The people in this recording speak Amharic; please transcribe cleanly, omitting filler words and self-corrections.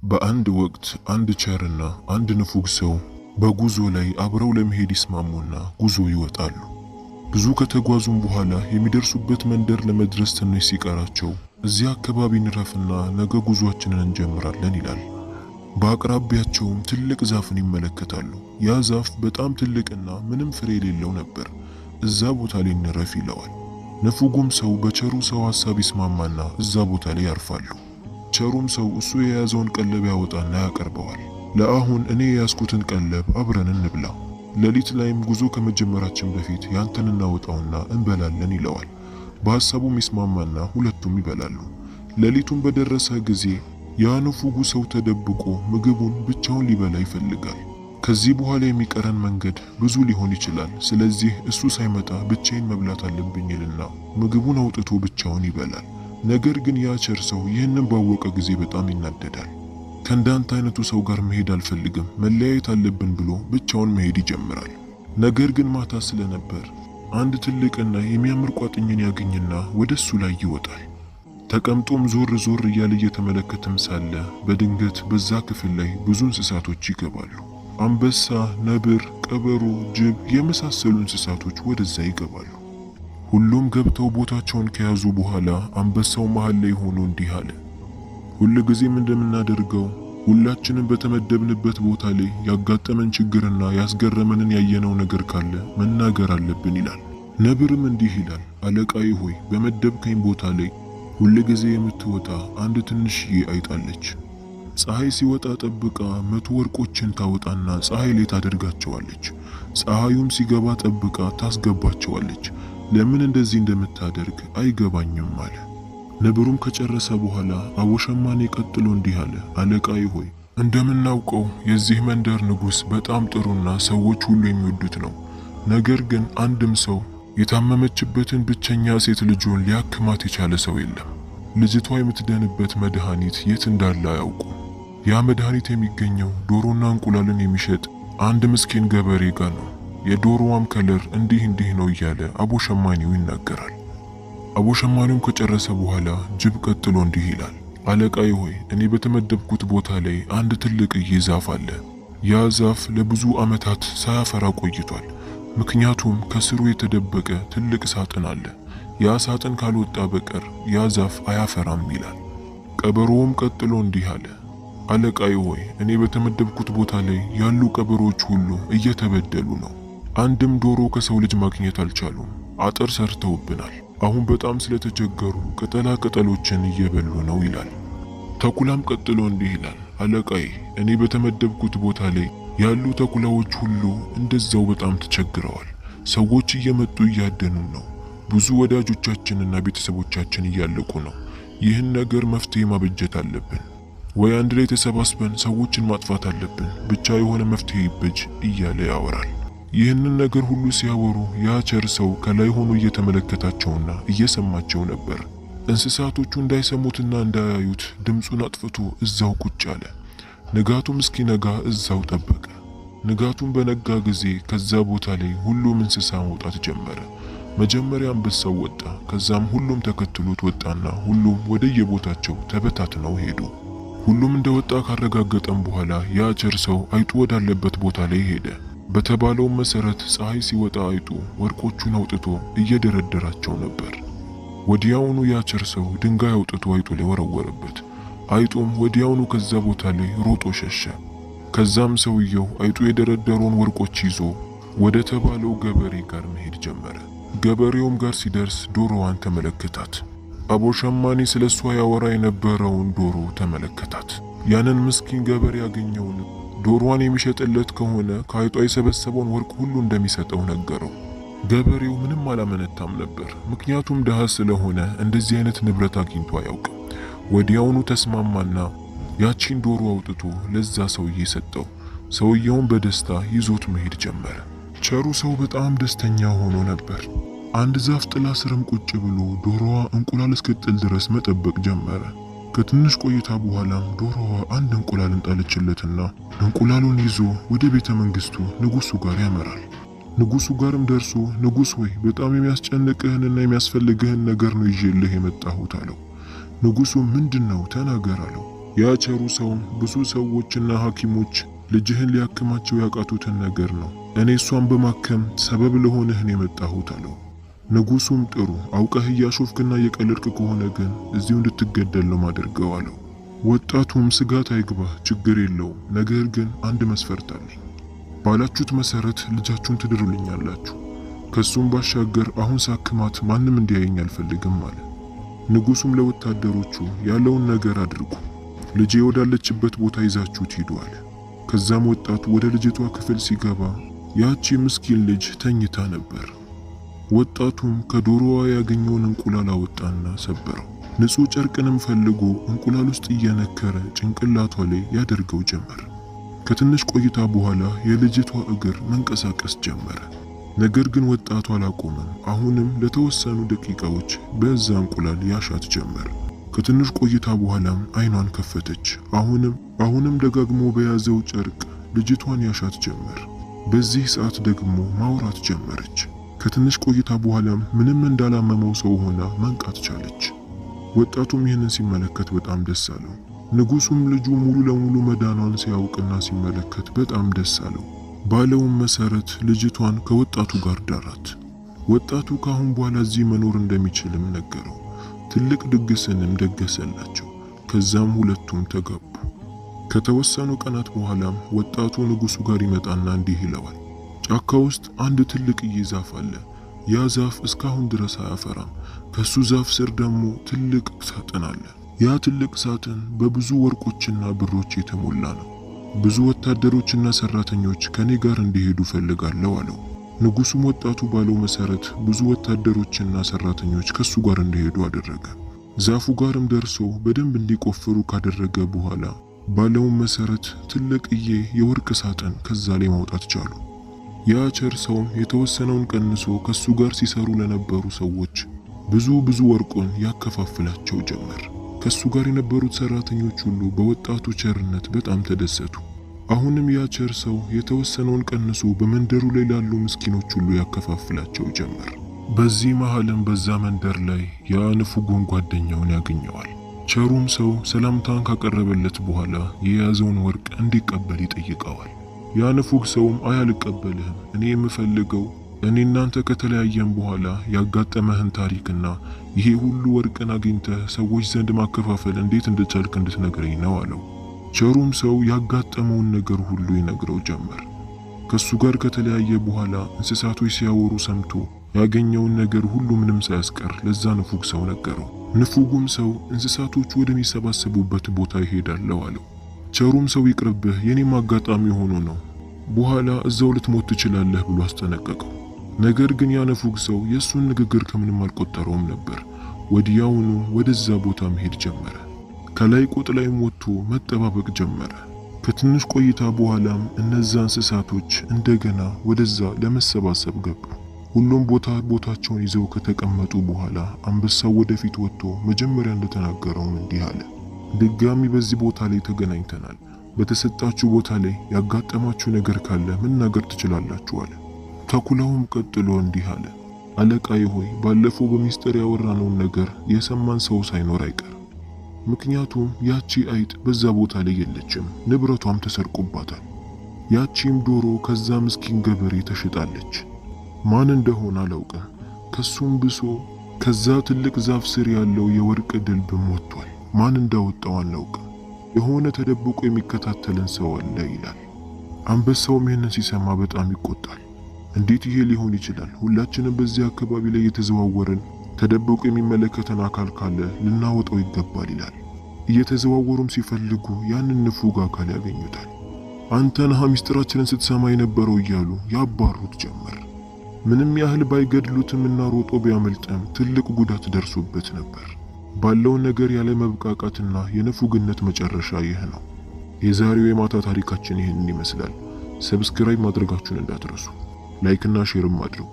በአንድ ወቅት አንድ ቸርና አንድ ንፉግ ሰው በጉዞ ላይ አብረው ለመሄድ ይስማሙና ጉዞ ይወጣሉ። ብዙ ከተጓዙም በኋላ የሚደርሱበት መንደር ለመድረስ ትንሽ ሲቀራቸው እዚያ አካባቢ እንረፍና ነገ ጉዟችንን እንጀምራለን ይላል። በአቅራቢያቸውም ትልቅ ዛፍን ይመለከታሉ። ያ ዛፍ በጣም ትልቅና ምንም ፍሬ የሌለው ነበር። እዛ ቦታ ላይ እንረፍ ይለዋል። ንፉጉም ሰው በቸሩ ሰው ሐሳብ ይስማማና እዛ ቦታ ላይ ያርፋሉ። ቸሩም ሰው እሱ የያዘውን ቀለብ ያወጣና ያቀርበዋል። ለአሁን እኔ የያዝኩትን ቀለብ አብረን እንብላ፣ ሌሊት ላይም ጉዞ ከመጀመራችን በፊት ያንተን እናወጣውና እንበላለን ይለዋል። በሐሳቡም ይስማማና ሁለቱም ይበላሉ። ሌሊቱን በደረሰ ጊዜ ያ ንፉጉ ሰው ተደብቆ ምግቡን ብቻውን ሊበላ ይፈልጋል። ከዚህ በኋላ የሚቀረን መንገድ ብዙ ሊሆን ይችላል፣ ስለዚህ እሱ ሳይመጣ ብቻዬን መብላት አለብኝ ይልና ምግቡን አውጥቶ ብቻውን ይበላል። ነገር ግን ያ ቸር ሰው ይህንን ባወቀ ጊዜ በጣም ይናደዳል። ከእንዳንተ አይነቱ ሰው ጋር መሄድ አልፈልግም፣ መለያየት አለብን ብሎ ብቻውን መሄድ ይጀምራል። ነገር ግን ማታ ስለነበር አንድ ትልቅና የሚያምር ቋጥኝን ያገኝና ወደሱ ላይ ይወጣል። ተቀምጦም ዞር ዞር እያለ እየተመለከተም ሳለ በድንገት በዛ ክፍል ላይ ብዙ እንስሳቶች ይገባሉ። አንበሳ፣ ነብር፣ ቀበሮ፣ ጅብ የመሳሰሉ እንስሳቶች ወደዛ ይገባሉ። ሁሉም ገብተው ቦታቸውን ከያዙ በኋላ አንበሳው መሃል ላይ ሆኖ እንዲህ አለ። ሁልጊዜም እንደምናደርገው ሁላችንም በተመደብንበት ቦታ ላይ ያጋጠመን ችግርና ያስገረመንን ያየነው ነገር ካለ መናገር አለብን ይላል። ነብርም እንዲህ ይላል። አለቃዬ ሆይ በመደብከኝ ቦታ ላይ ሁልጊዜ የምትወጣ አንድ ትንሽዬ አይጣለች። ፀሐይ ሲወጣ ጠብቃ 100 ወርቆችን ታወጣና ፀሐይ ላይ ታደርጋቸዋለች። ፀሐዩም ሲገባ ጠብቃ ታስገባቸዋለች። ለምን እንደዚህ እንደምታደርግ አይገባኝም አለ። ነብሩም ከጨረሰ በኋላ አቦሸማኔ ቀጥሎ እንዲህ አለ። አለቃዬ ሆይ እንደምናውቀው የዚህ መንደር ንጉሥ በጣም ጥሩና ሰዎች ሁሉ የሚወዱት ነው። ነገር ግን አንድም ሰው የታመመችበትን ብቸኛ ሴት ልጁን ሊያክማት የቻለ ሰው የለም። ልጅቷ የምትደንበት መድኃኒት የት እንዳለ አያውቁም። ያ መድኃኒት የሚገኘው ዶሮና እንቁላልን የሚሸጥ አንድ ምስኪን ገበሬ ጋር ነው። የዶሮዋም ከለር እንዲህ ነው እያለ አቦሸማኔው ይናገራል። አቦሸማኔው ከጨረሰ በኋላ ጅብ ቀጥሎ እንዲህ ይላል። አለቃዬ ሆይ እኔ በተመደብኩት ቦታ ላይ አንድ ትልቅዬ ዛፍ አለ። ያ ዛፍ ለብዙ ዓመታት ሳያፈራ ቆይቷል። ምክንያቱም ከስሩ የተደበቀ ትልቅ ሳጥን አለ። ያ ሳጥን ካልወጣ በቀር ያ ዛፍ አያፈራም ይላል። ቀበሮውም ቀጥሎ እንዲህ አለ። አለቃዬ ሆይ እኔ በተመደብኩት ቦታ ላይ ያሉ ቀበሮች ሁሉ እየተበደሉ ነው። አንድም ዶሮ ከሰው ልጅ ማግኘት አልቻሉም። አጥር ሰርተውብናል። አሁን በጣም ስለተቸገሩ ቅጠላ ቅጠሎችን እየበሉ ነው ይላል። ተኩላም ቀጥሎ እንዲህ ይላል። አለቃዬ እኔ በተመደብኩት ቦታ ላይ ያሉ ተኩላዎች ሁሉ እንደዛው በጣም ተቸግረዋል። ሰዎች እየመጡ እያደኑን ነው። ብዙ ወዳጆቻችንና ቤተሰቦቻችን እያለቁ ነው። ይህን ነገር መፍትሄ ማበጀት አለብን። ወይ አንድ ላይ ተሰባስበን ሰዎችን ማጥፋት አለብን። ብቻ የሆነ መፍትሄ ይበጅ እያለ ያወራል። ይህንን ነገር ሁሉ ሲያወሩ ያ ቸር ሰው ከላይ ሆኖ እየተመለከታቸውና እየሰማቸው ነበር። እንስሳቶቹ እንዳይሰሙትና እንዳያዩት ድምፁን አጥፍቶ እዛው ቁጭ አለ። ንጋቱም እስኪነጋ እዛው ጠበቀ። ንጋቱም በነጋ ጊዜ ከዛ ቦታ ላይ ሁሉም እንስሳ መውጣት ጀመረ። መጀመሪያ አንበሳው ወጣ። ከዛም ሁሉም ተከትሎት ወጣና ሁሉም ወደየቦታቸው ተበታትነው ሄዱ። ሁሉም እንደወጣ ካረጋገጠም በኋላ ያ ቸር ሰው አይጡ ወዳለበት ቦታ ላይ ሄደ። በተባለው መሰረት ፀሐይ ሲወጣ አይጡ ወርቆቹን አውጥቶ እየደረደራቸው ነበር። ወዲያውኑ ያ ቸር ሰው ድንጋይ አውጥቶ አይጡ ላይ ወረወረበት። አይጡም ወዲያውኑ ከዛ ቦታ ላይ ሮጦ ሸሸ። ከዛም ሰውየው አይጡ የደረደረውን ወርቆች ይዞ ወደ ተባለው ገበሬ ጋር መሄድ ጀመረ። ገበሬውም ጋር ሲደርስ ዶሮዋን ተመለከታት። አቦሸማኔ ስለሷ ያወራ የነበረውን ዶሮ ተመለከታት። ያንን ምስኪን ገበሬ ያገኘውን ዶሮዋን የሚሸጥለት ከሆነ ከአይጧ የሰበሰበውን ወርቅ ሁሉ እንደሚሰጠው ነገረው። ገበሬው ምንም አላመነታም ነበር፣ ምክንያቱም ድሃ ስለሆነ እንደዚህ አይነት ንብረት አግኝቶ አያውቅም። ወዲያውኑ ተስማማና ያቺን ዶሮ አውጥቶ ለዛ ሰውዬ ሰጠው። ሰውየውን በደስታ ይዞት መሄድ ጀመረ። ቸሩ ሰው በጣም ደስተኛ ሆኖ ነበር። አንድ ዛፍ ጥላ ስርም ቁጭ ብሎ ዶሮዋ እንቁላል እስክጥል ድረስ መጠበቅ ጀመረ። ከትንሽ ቆይታ በኋላም ዶሮዋ አንድ እንቁላልን ጣለችለትና እንቁላሉን ይዞ ወደ ቤተ መንግስቱ ንጉሱ ጋር ያመራል። ንጉሱ ጋርም ደርሶ ንጉስ ሆይ በጣም የሚያስጨንቅህንና የሚያስፈልግህን ነገር ነው ይዤልህ የመጣሁት አለው። ንጉሱ ምንድነው ተናገር አለው። ያ ቸሩ ሰውም ብዙ ሰዎችና ሐኪሞች ልጅህን ሊያክማቸው ያቃቱትን ነገር ነው እኔ እሷን በማከም ሰበብ ለሆነህ ነው የመጣሁት አለው። ንጉሱም ጥሩ አውቀህ እያሾፍክና እየቀለድክ ከሆነ ግን እዚሁ እንድትገደል ነው ማድረገው አለው። ወጣቱም ስጋት አይግባህ ችግር የለውም፣ ነገር ግን አንድ መስፈርት አለኝ። ባላችሁት መሰረት ልጃችሁን ትድሩልኛላችሁ። ከሱም ባሻገር አሁን ሳክማት ማንም እንዲያየኝ አልፈልግም አለ። ንጉሱም ለወታደሮቹ ያለውን ነገር አድርጉ፣ ልጄ ወዳለችበት ቦታ ይዛችሁት ሂዱ አለ። ከዛም ወጣቱ ወደ ልጅቷ ክፍል ሲገባ ያቺ ምስኪን ልጅ ተኝታ ነበር። ወጣቱም ከዶሮዋ ያገኘውን እንቁላል አወጣና ሰበረው። ንጹህ ጨርቅንም ፈልጎ እንቁላል ውስጥ እየነከረ ጭንቅላቷ ላይ ያደርገው ጀመር። ከትንሽ ቆይታ በኋላ የልጅቷ እግር መንቀሳቀስ ጀመረ። ነገር ግን ወጣቱ አላቆመም። አሁንም ለተወሰኑ ደቂቃዎች በዛ እንቁላል ያሻት ጀመር። ከትንሽ ቆይታ በኋላም አይኗን ከፈተች። አሁንም ደጋግሞ በያዘው ጨርቅ ልጅቷን ያሻት ጀመር። በዚህ ሰዓት ደግሞ ማውራት ጀመረች። ከትንሽ ቆይታ በኋላም ምንም እንዳላመመው ሰው ሆና መንቃት ቻለች። ወጣቱም ይህንን ሲመለከት በጣም ደስ አለው። ንጉሱም ልጁ ሙሉ ለሙሉ መዳኗን ሲያውቅና ሲመለከት በጣም ደስ አለው። ባለውም መሰረት ልጅቷን ከወጣቱ ጋር ዳራት። ወጣቱ ካሁን በኋላ እዚህ መኖር እንደሚችልም ነገረው። ትልቅ ድግስንም ደገሰላቸው። ከዛም ሁለቱም ተጋቡ። ከተወሰኑ ቀናት በኋላም ወጣቱ ንጉሱ ጋር ይመጣና እንዲህ ይለዋል። ጫካ ውስጥ አንድ ትልቅዬ ዛፍ አለ። ያ ዛፍ እስካሁን ድረስ አያፈራም። ከሱ ዛፍ ስር ደግሞ ትልቅ ሳጥን አለ። ያ ትልቅ ሳጥን በብዙ ወርቆችና ብሮች የተሞላ ነው። ብዙ ወታደሮችና ሰራተኞች ከኔ ጋር እንዲሄዱ ፈልጋለሁ አለው። ንጉሱም ወጣቱ ባለው መሰረት ብዙ ወታደሮችና ሰራተኞች ከሱ ጋር እንዲሄዱ አደረገ። ዛፉ ጋርም ደርሶ በደንብ እንዲቆፍሩ ካደረገ በኋላ ባለውም መሰረት ትልቅዬ የወርቅ ሳጥን ከዛ ላይ ማውጣት ቻሉ። ያ ቸር ሰውም የተወሰነውን ቀንሶ ከሱ ጋር ሲሰሩ ለነበሩ ሰዎች ብዙ ወርቁን ያከፋፍላቸው ጀመር። ከሱ ጋር የነበሩት ሰራተኞች ሁሉ በወጣቱ ቸርነት በጣም ተደሰቱ። አሁንም ያ ቸር ሰው የተወሰነውን ቀንሶ በመንደሩ ላይ ላሉ ምስኪኖች ሁሉ ያከፋፍላቸው ጀመር። በዚህ መሃልም በዛ መንደር ላይ ያ ንፉጉን ጓደኛውን ያገኘዋል። ቸሩም ሰው ሰላምታን ካቀረበለት በኋላ የያዘውን ወርቅ እንዲቀበል ይጠይቀዋል። ያ ንፉግ ሰውም አልቀበልህም፣ እኔ የምፈልገው እኔ እናንተ ከተለያየን በኋላ ያጋጠመህን ታሪክና ይሄ ሁሉ ወርቅን አግኝተህ ሰዎች ዘንድ ማከፋፈል እንዴት እንደቻልክ እንድትነግረኝ ነው አለው። ቸሩም ሰው ያጋጠመውን ነገር ሁሉ ይነግረው ጀመር። ከሱ ጋር ከተለያየ በኋላ እንስሳቶች ሲያወሩ ሰምቶ ያገኘውን ነገር ሁሉ ምንም ሳያስቀር ለዛ ንፉግ ሰው ነገረው። ንፉጉም ሰው እንስሳቶቹ ወደሚሰባሰቡበት ቦታ ይሄዳለው አለው። ቸሩም ሰው ይቅርብህ፣ የኔም አጋጣሚ ሆኖ ነው፣ በኋላ እዛው ልትሞት ትችላለህ ብሎ አስጠነቀቀው። ነገር ግን ያ ንፉግ ሰው የሱን ንግግር ከምንም አልቆጠረውም ነበር። ወዲያውኑ ወደዛ ቦታ መሄድ ጀመረ። ከላይ ቁጥ ላይም ወጥቶ መጠባበቅ ጀመረ። ከትንሽ ቆይታ በኋላም እነዛ እንስሳቶች እንደገና ወደዛ ለመሰባሰብ ገቡ። ሁሉም ቦታቸውን ይዘው ከተቀመጡ በኋላ አንበሳው ወደፊት ወጥቶ መጀመሪያ እንደተናገረውም እንዲህ አለ። ድጋሚ በዚህ ቦታ ላይ ተገናኝተናል። በተሰጣችሁ ቦታ ላይ ያጋጠማችሁ ነገር ካለ መናገር ትችላላችሁ አለ። ተኩላውም ቀጥሎ እንዲህ አለ። አለቃዬ ሆይ ባለፈው በሚስጥር ያወራነውን ነገር የሰማን ሰው ሳይኖር አይቀር። ምክንያቱም ያቺ አይጥ በዛ ቦታ ላይ የለችም፣ ንብረቷም ተሰርቆባታል። ያቺም ዶሮ ከዛ ምስኪን ገበሬ ተሽጣለች። ማን እንደሆነ አላውቅም። ከሱም ብሶ ከዛ ትልቅ ዛፍ ስር ያለው የወርቅ ድልብም ወጥቷል። ማን እንዳወጣው አላውቅም። የሆነ ተደብቆ የሚከታተለን ሰው አለ ይላል። አንበሳውም ይህንን ሲሰማ በጣም ይቆጣል። እንዴት ይሄ ሊሆን ይችላል? ሁላችንም በዚህ አካባቢ ላይ የተዘዋወርን ተደብቆ የሚመለከተን አካል ካለ ልናወጣው ይገባል ይላል። እየተዘዋወሩም ሲፈልጉ ያንን ንፉግ አካል ያገኙታል። አንተ ነህ ሚስጥራችንን ስትሰማ የነበረው እያሉ ያባሩት ጀመር። ምንም ያህል ባይገድሉትም እና ሮጦ ቢያመልጥም ትልቅ ጉዳት ደርሶበት ነበር። ባለው ነገር ያለ መብቃቃትና የንፉግነት መጨረሻ ይህ ነው። የዛሬው የማታ ታሪካችን ይህንን ይመስላል። ሰብስክራይብ ማድረጋችሁን እንዳትረሱ። ላይክ እና ሼርም አድርጉ።